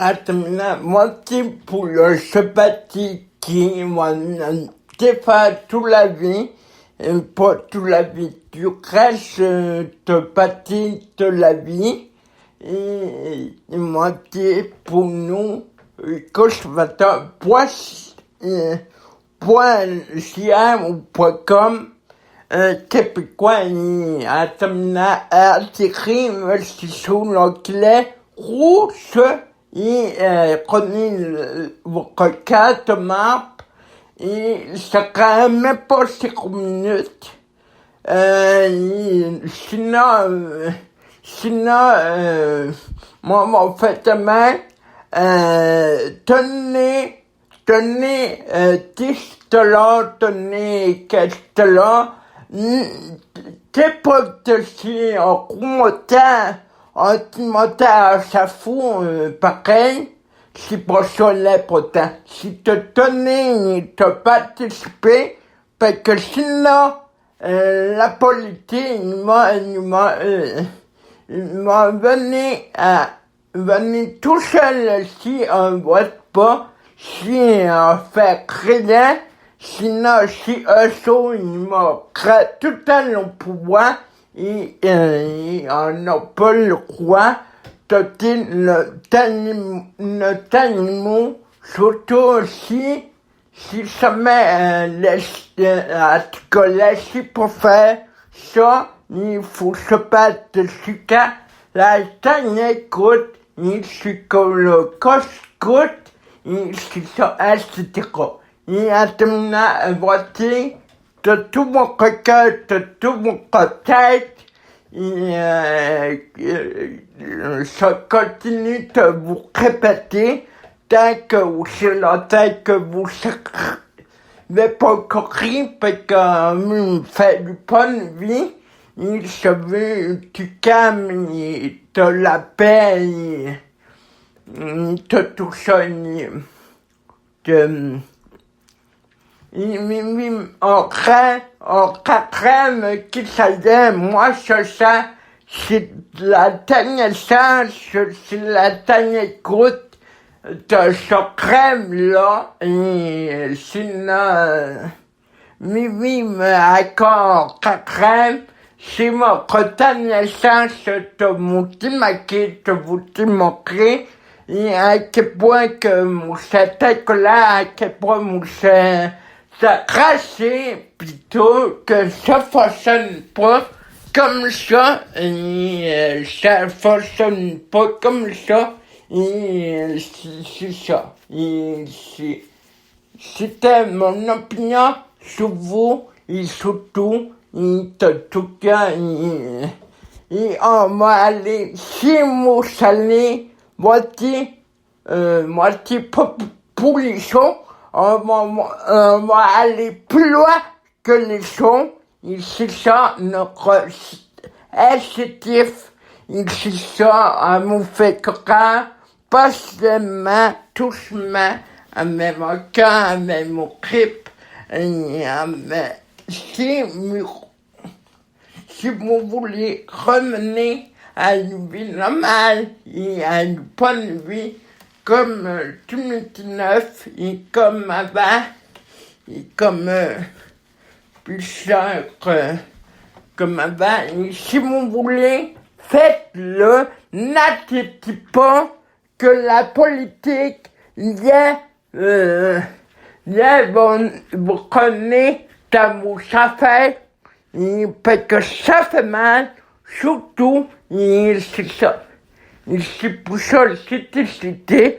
Attends, moi, pour le sabbatique qui m'a fait toute la vie, pas toute la vie, du reste de partie de la vie, et il m'a dit pour nous, que je vais .ca ou .com, québécois, attends, atterri, sous l'anglais, rouge, et prenez votre carte map et ça prend même pas 5 minutes. Sinon, moi, en fait, tenez, 10 $, tenez 15 $, t'es pas dessus en commentaire, ça fout, pareil, si pour ça l'est pourtant. Si te tenez, te participer, parce que sinon, la politique, il m'a venu tout seul si on vote pas, si on fait rien, sinon si eux sont, ils m'ont créé tout le pouvoir, et on n'a pas le droit de dire notre animal, surtout si jamais laisser pour faire ça, il faut se battre dessus car la tannée coûte, il se colle le cost coûte, il se ça, etc. Et à terminer, voici, de tout mon cœur, de tout mon tête, ça continue de vous répéter, tant que vous êtes la tête que vous n'avez pas courir, parce que fait du bonne vie, il se veut du calme, de la paix, de tout ça, on crème qui s'aide, moi, c'est la dernière chance, c'est la dernière goutte de ce crème-là, et sinon, encore crème, c'est votre dernière chance de vous démaquiller, de vous démontrer, et à quel point que vous êtes là, à quel point vous êtes craché, plutôt que ça fonctionne pas comme ça, et ça fonctionne pas comme ça, et c'est ça. Et c'était mon opinion sur vous, et surtout, et de tout cas, et on va aller, si vous allez, moitié pour les sons, on va aller plus loin que les sons, et c'est ça notre objectif, et c'est ça, on nous fait croire, pas seulement, doucement, avec mon cœur, avec mon clip, et si vous voulez revenir à une vie normale et à une bonne vie comme tout neuf et comme avant et comme plusieurs comme avant, et si vous voulez, faites-le, n'attendez pas que la politique vous connaissez dans vos affaires, parce que ça fait mal, surtout, c'est ça. Et c'est pour ça que j'ai décidé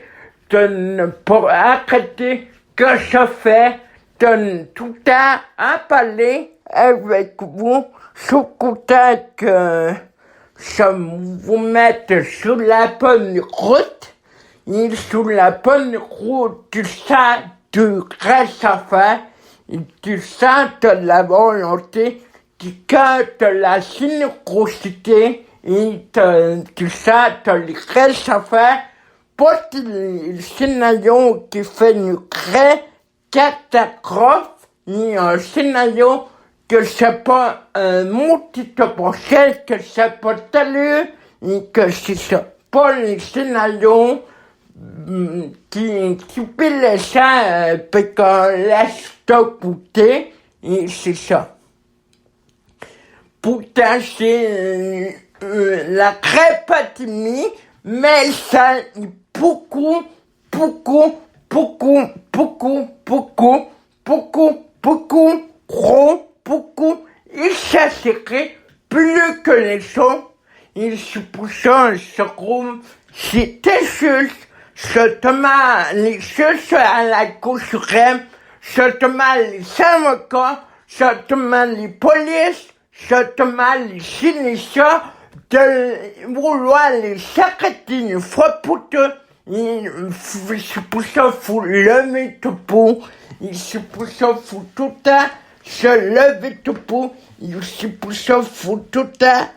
de ne pas arrêter que je fais, de tout le temps en parler avec vous, sous content que je vous mette sur la bonne route, et sur la bonne route du sang, du reste à faire, et du sang de la volonté, du cœur de la générosité, et du sang de reste à faire, pas le scénario qui fait une vraie catastrophe, ni un scénario que c'est pas un multi-potentiel, que c'est pas talent, et que c'est ça. Pas les scénarios qui pile ça, puis qu'on laisse tout goûter, et c'est ça. Pourtant, c'est la crêpe Fatimi, mais ça beaucoup, beaucoup, beaucoup, beaucoup, beaucoup, beaucoup, beaucoup, beaucoup, et ça s'écrit plus que les sons. Il se pousse, se roule, c'était juste, seulement les choses à la coucherelle, seulement les syndicats, seulement les polices, seulement les sinistres, de vouloir les s'arrêter une fois pour toutes. Il se pousse, faut lever tout pour, il se pousse, faut tout à se lever tout pour, il se pousse, faut tout à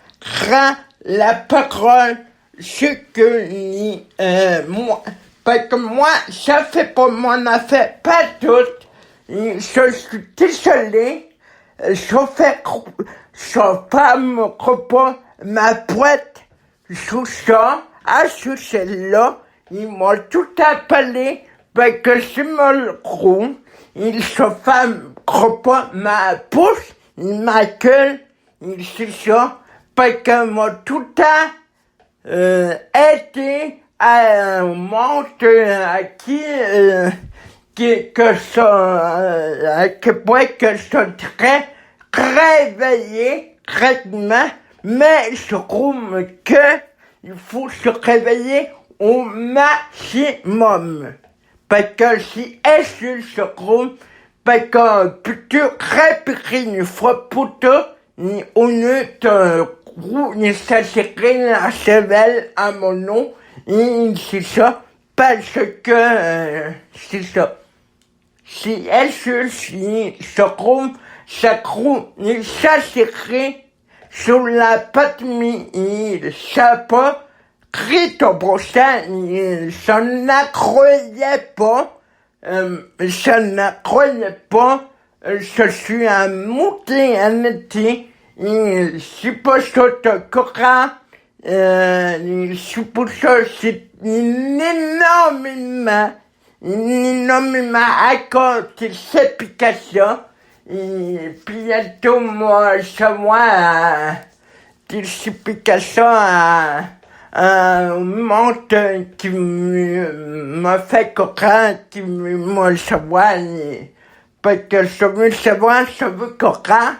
rendre la parole, ce que moi, parce que moi, ça fait pas mon affaire, pas toute. Je suis désolé, je fais me repas ma boîte sous ça, à sous celle-là, ils m'ont tout appelé, parce que c'est mon gros, il se fait repas ma bouche, ma gueule, il sait ça, parce que moi tout été à un monde à que ça, que ça très réveillé, réellement, mais je trouve que il faut se réveiller au maximum. Parce que si elle se trouve, parce que plutôt répéter une fois pour toutes, on est il s'agirait la chevelle à mon nom, et c'est ça, parce que, c'est ça. Si elle se trouve, ça s'écrit sur la Fatimi, il sait pas, Christo Brossin, ça n'accroyait pas, ça n'accroyait pas, je suis un mouton, un été, il suppose que Coran, il suppose que c'est énormément à cause de cette application. Et bientôt, moi, je vois des applications un monde qui m'a fait Coran, qui m'a savoir, parce que je veux savoir, je veux Coran.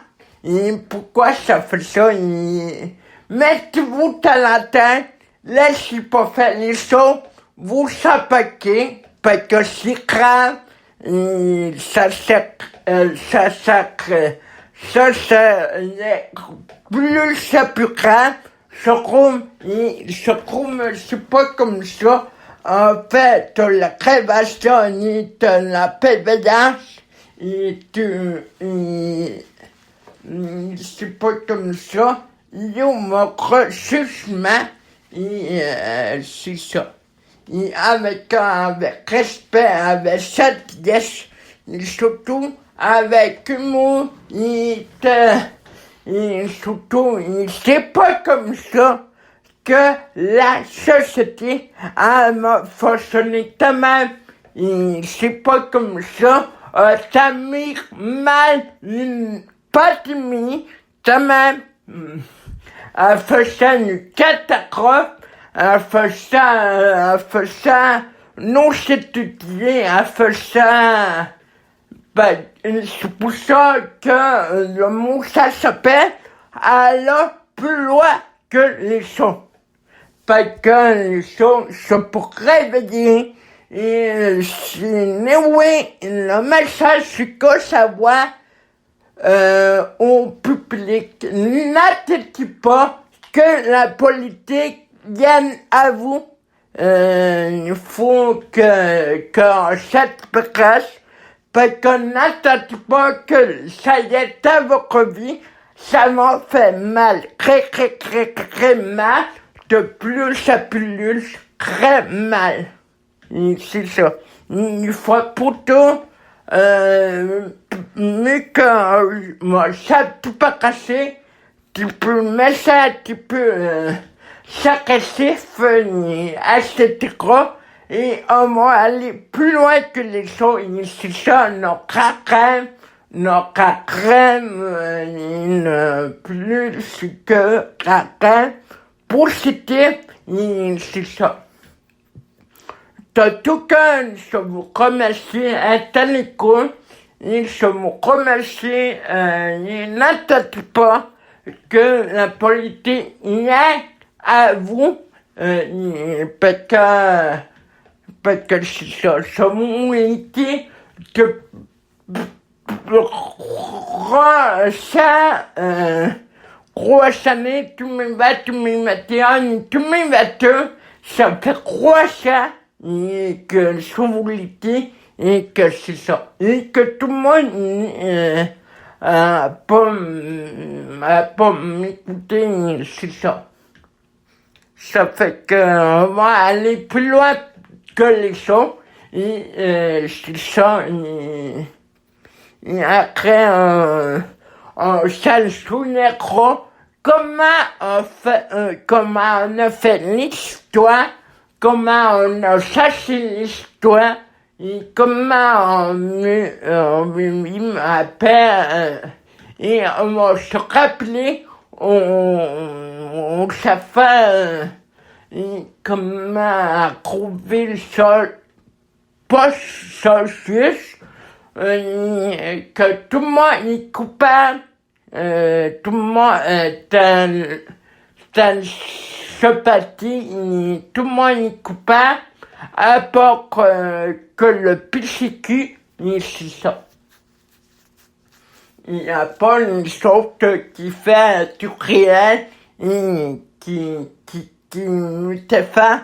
Et pourquoi ça fait ça? Mettez-vous à la tête, laissez pas faire les choses, vous savez parce que c'est grave, ça plus ça plus grave, je trouve, c'est pas comme ça. En fait, la création, la pédance, c'est pas comme ça. Il y a mon jugement, et c'est ça. Et avec respect, avec gentillesse, et surtout avec humour, et surtout, c'est pas comme ça que la société a fonctionné quand même. Et c'est pas comme ça, ça m'est mal, pas de mis, quand même, elle faisait une catastrophe, elle faisait non s'étudier, elle faisait, c'est pour ça que le mot ça s'appelle aller plus loin que les sons. Parce que les sons, c'est pour réveiller, et oui, le message, c'est que savoir, au public, n'attendez pas que la politique vienne à vous. Il faut que cette presse, parce qu'on n'attend pas que ça y est dans votre vie, ça m'a fait mal, très mal, de plus à plus, très mal. Et c'est ça. Une fois pour tout, mais quand moi, ça peut pas casser, tu peux mettre ça, tu peux s'agresser, etc. et on va aller plus loin que les choses. C'est ça, notre crème, plus que la crème positive, c'est ça. En tout cas, je vous remercie à l'écoute. Et je vous remercie, n'attendez pas que la politique y est à vous, parce que c'est ça, je vous dis que croissant, 2021, 2022, ça fait croissant, et que je vous le dis, et que c'est ça. Et que tout le monde pas m'écouter, c'est ça. Ça fait qu'on va aller plus loin que les choses. Et c'est ça. Et après, on s'en souviendra comment on a fait l'histoire, comment on a cherché l'histoire, et comment on appelle, et on va se rappeler, on sait faire, et comment trouver ça, pas ça juste, que tout le monde est coupable, tout le monde est dans ce parti, tout le monde est coupable, à part que le PCQ, c'est ça. Il n'y a pas une sorte qui fait du réel et qui nous fait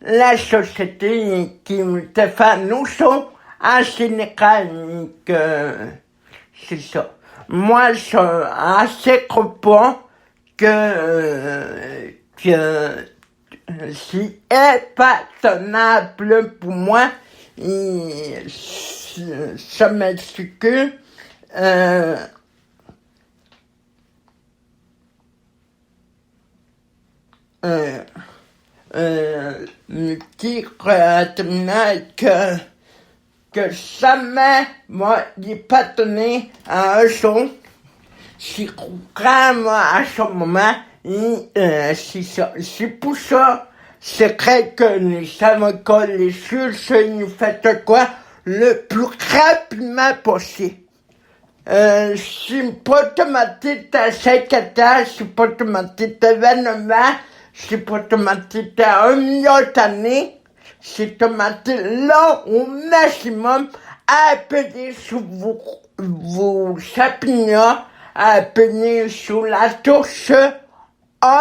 la société et qui nous fait nous sommes en général que c'est ça. Moi, je suis assez content que c'est impardonnable pour moi et ça m'excuse. Me dire que jamais moi j'ai pas donné à un son si vraiment à ce moment c'est ça. C'est pour ça c'est vrai que les avocats, les juges, nous faites quoi le plus rapidement possible. C'est pas automatique à 5 ans, c'est pas automatique à 29 ans, c'est pas automatique à 1 million d'années, c'est automatique là au maximum à appeler sur vos champignons, à appeler sur la touche on,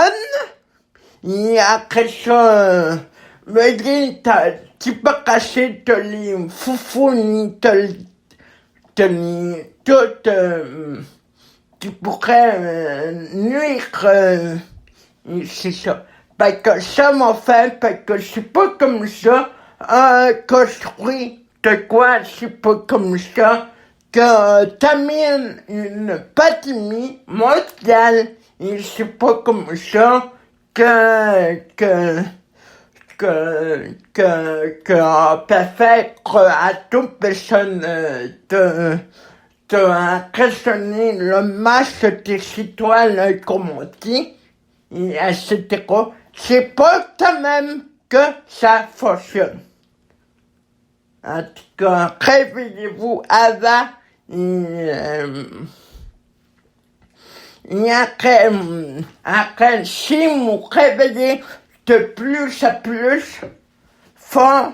et après ça, me dire, tu peux cacher les foufou, ni qui pourrait nuire, c'est ça. Parce que ça m'a fait, parce que c'est pas comme ça, construit de quoi, c'est pas comme ça, que t'amènes une pandémie mondiale, et c'est pas comme ça, qu'on peut faire à toute personne de raisonner le masse des citoyens, comme on dit, et etc. C'est pas quand même que ça fonctionne. En tout cas, réveillez-vous avant, et après, si vous réveillez de plus à plus fort,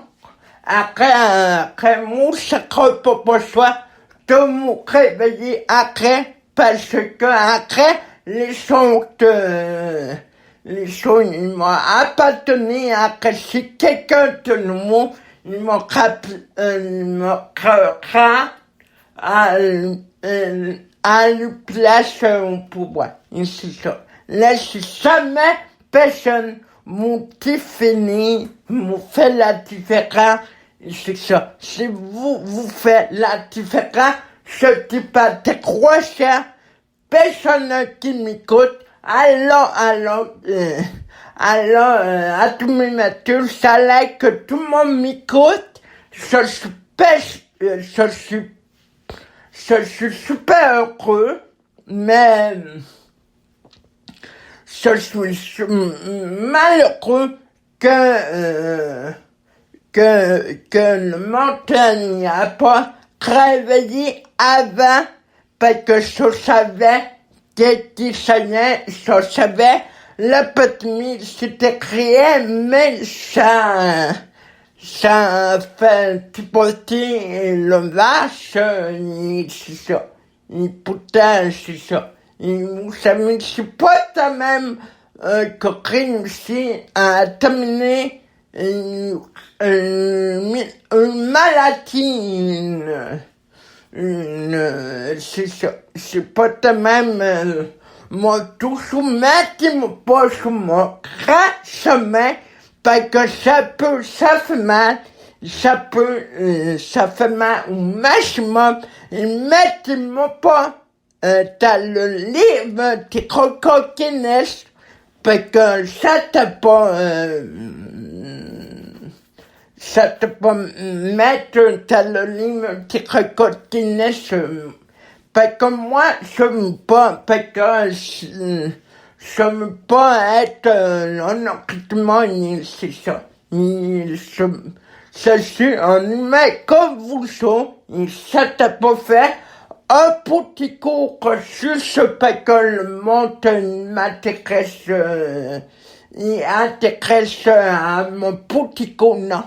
après, vous sacrez pas besoin de vous réveiller après, parce que après, les sons, ils m'ont appartenu, après, si quelqu'un de nouveau, il m'a à une place au pouvoir. Et c'est ça. Laissez jamais personne vous définir, vous fait la différence. Et c'est ça. Si vous faites la différence, je dis pas de croissant, personne qui m'écoute, allons, Alors, à tous mes matins, ça l'air que tout le monde m'écoute. Je suis super heureux, mais je suis malheureux que le montagne n'a pas réveillé avant, parce que je savais qu'il saignait, je savais la petite s'était créée, mais ça fait un petit petit le vache, c'est ça. Et putain, c'est ça. Et vous savez, c'est pas quand même que réussi à terminer une maladie, c'est ça. C'est pas quand même mon tout soumettre, mon pas sur mon grand chemin, parce que ça fait mal, ça fait mal au maximum, et mettez-moi pas dans le livre des crocoquinès, parce que ça te pas mettre dans le livre des crocoquinès, parce que moi, je veux pas, parce que je veux pas être un occupement, c'est ça. Je suis un humain comme vous autres, et ça t'a pas fait un petit cours juste parce que le monde m'intéresse, il intéresse à mon petit cours, non.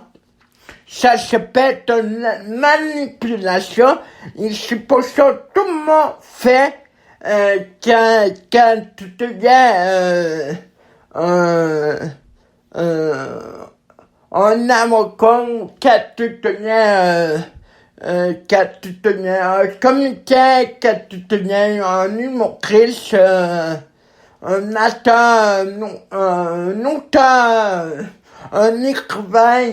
Ça s'appelle une manipulation, et c'est pour ça que tout le monde fait quand tu deviens un avocat, quand tu deviens un comédien, quand tu deviens un humoriste, un acteur, un auteur, un écrivain,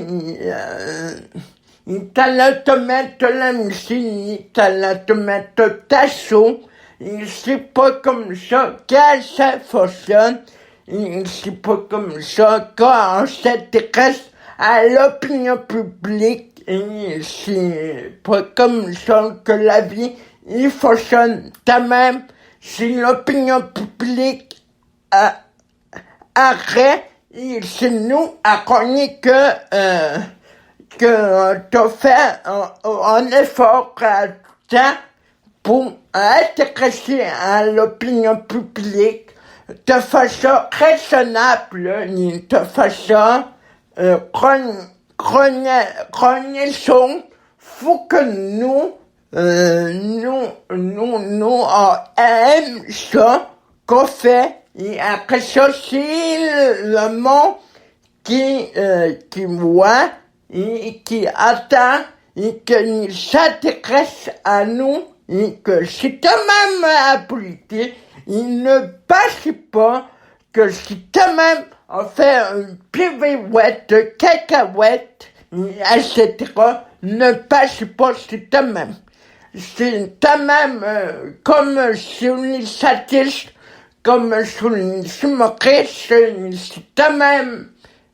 il t'allait te mettre la musique, il t'allait te mettre ta show, et c'est pas comme ça que ça fonctionne, et c'est pas comme ça qu'on s'intéresse à l'opinion publique, et c'est pas comme ça que la vie, il fonctionne quand même, si l'opinion publique arrête, et c'est nous à connaître que t'as fait un effort pour intéresser à l'opinion publique de façon raisonnable, de façon renaissante. Faut que nous aime ça qu'on fait, et après ça, c'est le monde qui voit et qui attend et qui s'intéresse à nous, et que c'est quand même la politique, il ne passe pas que c'est quand même on fait une pirouette de cacahuètes, etc. ne passe pas, c'est quand même. C'est quand même comme sur les satistes, comme sur les humoristes, c'est quand même,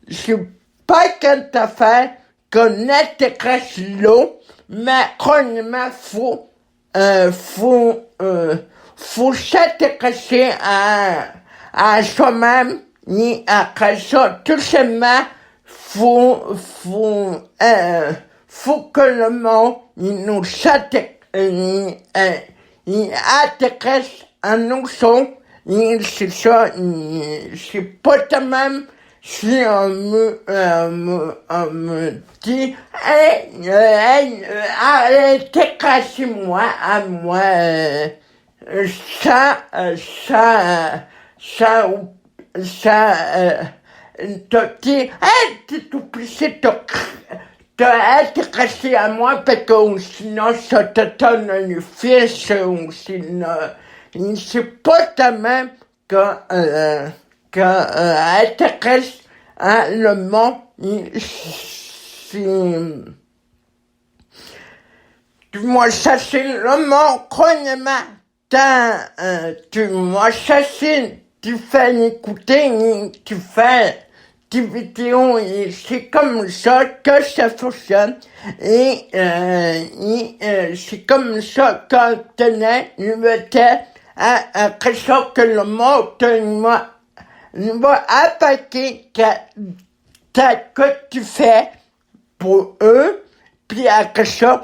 c'est pas qu'une affaire qu'on intéresse l'eau, mais premièrement, faut s'intéresser à soi-même, ni après ça, tout simplement, faut que le monde, il nous intéresse à nous sons, c'est ça, c'est pas quand même, si on me dit, intéressez-moi à moi, te dit, tu t'oublies, t'as intéressé à moi parce que sinon ça te donne un fils, ou sinon, c'est pas quand même que intéresse à le monde, moi chasser le monde, croyez-moi, tu m'as chassé tu fais écouter, tu fais des vidéos et c'est comme ça que ça fonctionne. Et c'est comme ça qu'on tenait une tête à quelque chose que le monde nous va attaquer que tu fais pour eux, puis après ça,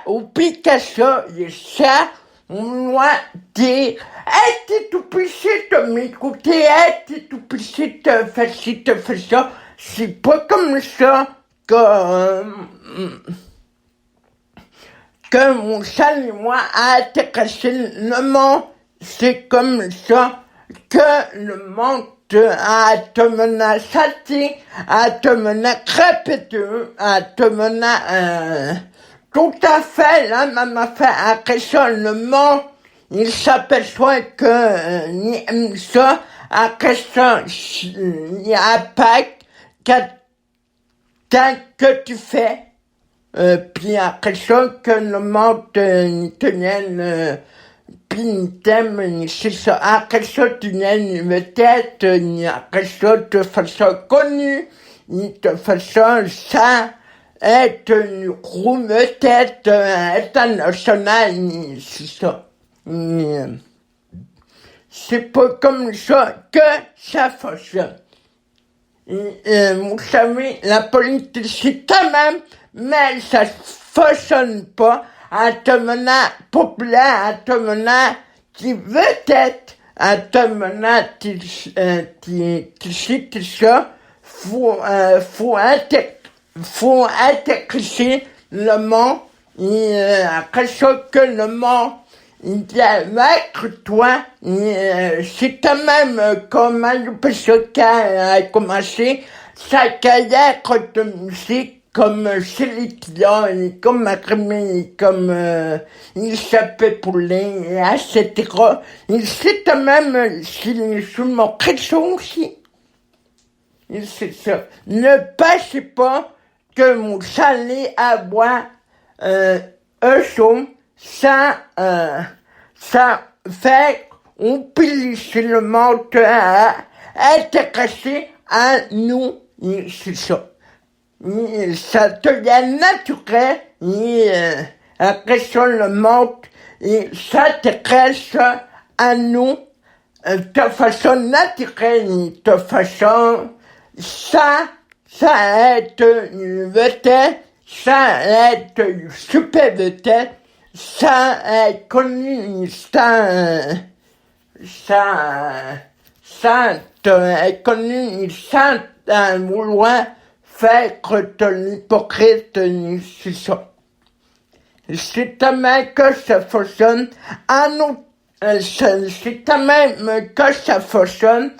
oublie que ça, et ça, moi, dire, hey, t'es tout petit de m'écouter, hey, t'es tout petit de faire ci, de faire ça. C'est pas comme ça que mon sale et moi a intéressé le monde. C'est comme ça que le monde a te menacé, a te menacé répété, a te menacé, tout à fait, là, m'a fait agression le monde. Il s'aperçoit que, ni ça, agression, il y a pas que tu fais, puis agression que le monde te vienne, puis t'aime, c'est ça, agression tu viens une tête, agression de façon connue, de façon ça, être une grosse tête internationale, c'est ça. C'est pas comme ça que ça fonctionne. Vous savez, la politique, c'est quand même, mais ça fonctionne pas. À te mener populaire, à te mener qui veut être, à te mener qui ça, faut intégrer le monde, et après ça que le monde, il vient avec toi, c'est quand même comme le a commencé sa carrière de musique, comme Céline Dion, et comme Rémi, comme il s'appelle Poulin, et etc. Il sait quand même s'il est sous mon réseau aussi. C'est ça. Ne pensez pas que mon salé à boire un son, ça fait oublier le monde intéressé à nous, c'est ça. Ça devient naturel, après ça, le monde, s'intéresse à nous de façon naturelle, de façon, ça aide une vedette, ça aide une super vedette, ça est connu, ça est connu, ça vouloir faire de l'hypocrite, c'est ça. C'est tellement que ça fonctionne à nous, c'est tellement que ça fonctionne,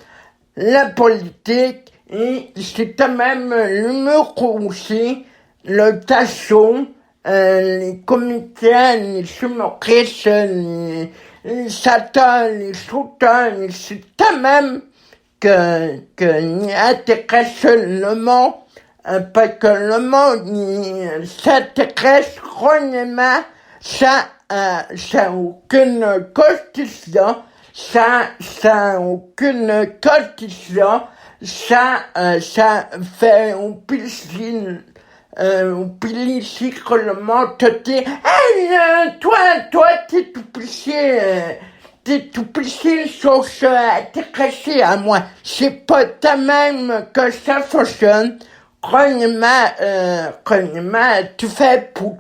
la politique, et c'est même l'humour aussi, le tasson, les comédiens, les humoristes, les satans, les soutans, c'est quand même que n'y intéresse le monde, parce que le monde s'intéresse grandement, ça aucune constitution, ça aucune constitution, ça fait on plie que le monde te dit, hey, toi, t'es tout petit, sauf t'intéresser à moi. C'est pas ta même que ça fonctionne. Grandement, tu fais pour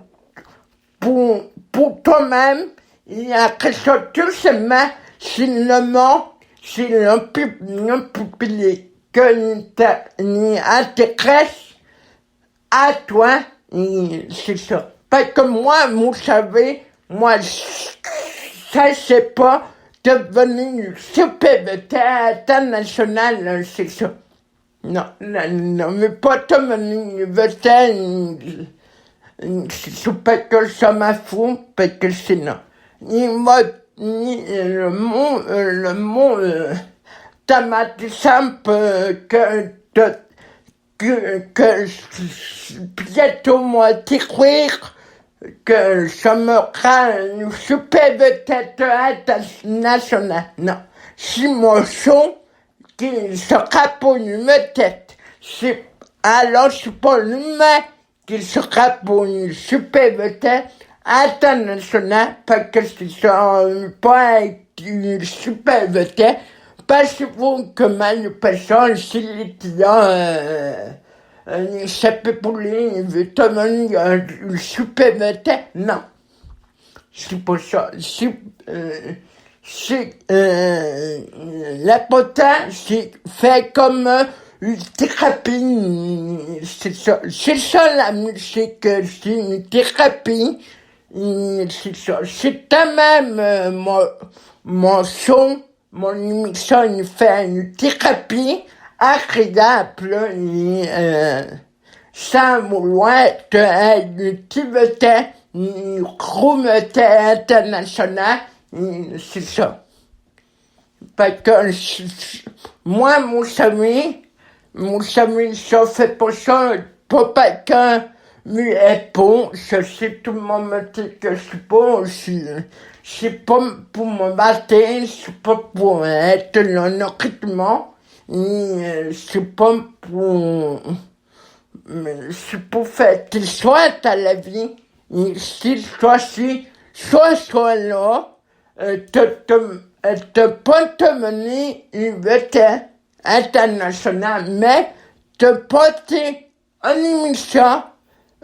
toi-même, il y a quelque chose tout simplement, si le monde, si le public que n'y intéresse à toi, c'est ça. Parce que moi, vous savez, moi, ça c'est pas devenir une super internationale, c'est ça. Non, mais pas devenir une c'est pas que ça m'a fou, parce que c'est non. Le mot, ça m'a dit simple que bientôt moi découvrir que ça me rend une super vedette internationale. Non. si mon son, qu'il sera pour une tête. Alors, c'est pour l'humain qu'il sera pour une superbe internationale, parce que c'est pas une superbe tête, parce que mal personne, s'il est là, ça peut pouler, il veut te donner une superbe tête, non. C'est pour ça, l'important, c'est fait comme une thérapie, c'est ça la musique, c'est une thérapie, c'est ça, c'est quand même mon son, mon émission, il fait une thérapie agréable, sans vouloir être une Tibétain, une communauté internationale, c'est ça. Parce que moi, mon ami, ça fait pas ça, pas quelqu'un me répond, ça c'est tout le monde me dit que c'est pas pour me battre, c'est pas pour être le recrutement, c'est pas pour, c'est pour faire tes soins à la vie, si soit là, te pas te mener une bataille internationale, mais te porter une émission,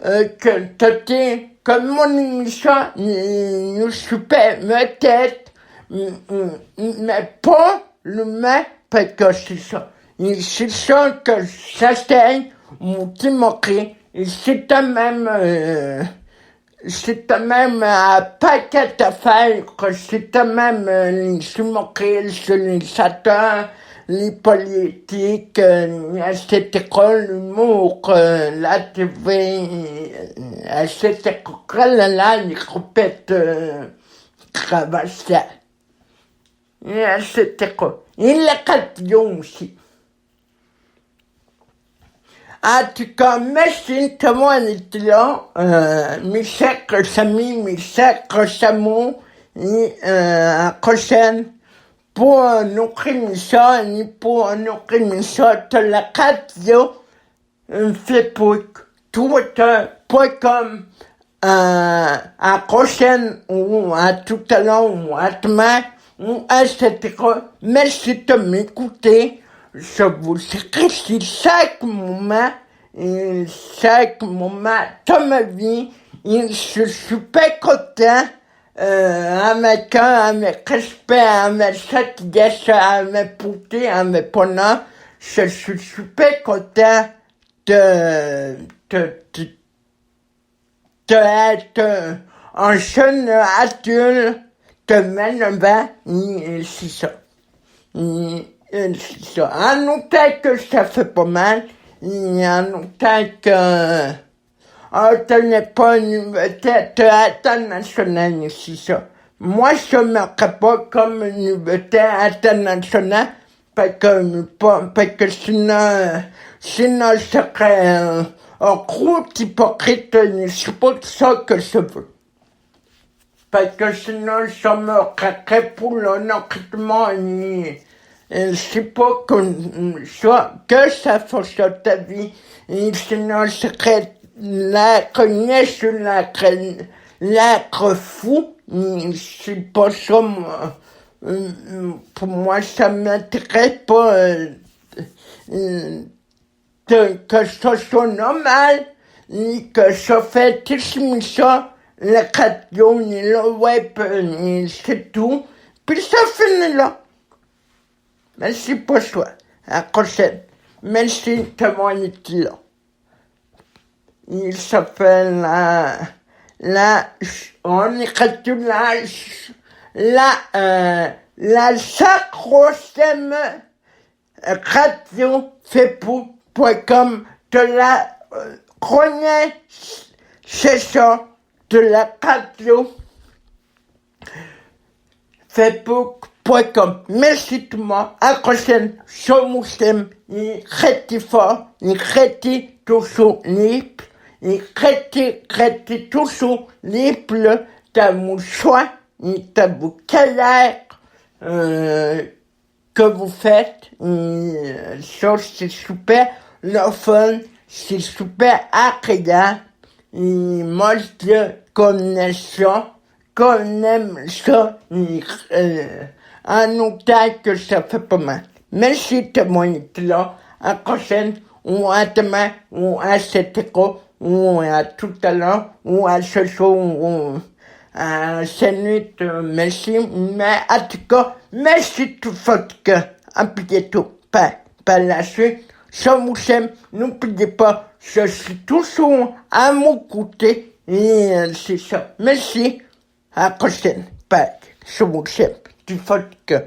que t'es, comme mon émission, nous super, ma tête, mais pas le même, parce que c'est ça. C'est ça que j'essaye, mon petit moqué, et c'est quand même, un paquet d'affaires, que c'est quand même les moqué, les satans, les politiques, cette école, l'humour, la TV, cette école-là, les roupettes cravassées. Et cette école. Et la radio aussi. En tout cas, merci de moi d'être là. Mes chers amis, mes chers amours, et à la prochaine pour notre émission et pour notre émission de la radio Facebook, Twitter.com. À la prochaine ou à tout à l'heure ou à demain ou etc. Merci de m'écouter. Je vous écris chaque moment de ma vie. Et je suis super content, avec respect, avec satisfaction, avec beauté, avec bonheur. Je suis super content d'être un jeune adulte de 29 ans, c'est ça. C'est ça. En notant que ça fait pas mal, en notant que ce n'est pas une vedette internationale, c'est ça. Moi, je ne me mettrais pas comme une vedette internationale, parce que sinon je serais un gros hypocrite, c'est pas ça que je veux. Parce que sinon, ça me craquerait pour le recrutement, c'est pas que ça fonctionne ta vie, et sinon, je serais l'être sur l'être fou, c'est pas ça, moi. Pour moi, ça m'intéresse pas, que ça soit normal, ni que ça fait tout ça, la radio, ni le web, ni c'est tout. Puis ça finit là. Merci pour toi. À la prochaine. Merci de m'avoir été là. Il s'appelle on écrit tout la sacrosème radio facebook.com de la première session de la radio facebook.com. Merci tout le monde. À la prochaine. Je vous aime. Et restez fort. Et restez toujours libre. Et restez toujours libre dans vos choix et dans vos carrières. que vous faites. Ça, c'est super. Le fun, c'est super agréable. Et moi, je connais ça, qu'on aime ça. En autant que ça fait pas mal. Merci de mon être là. À la prochaine, ou à demain, ou à cette école, ou à tout à l'heure, ou à ce soir, ou à cette nuit. Merci. Mais en tout cas, merci tout votre cœur. À bientôt. Par la suite. Ça vous aime. N'oubliez pas, je suis toujours à mon côté. Et c'est ça. Merci. À la prochaine. Bye. Je vous aime. Du votre cœur.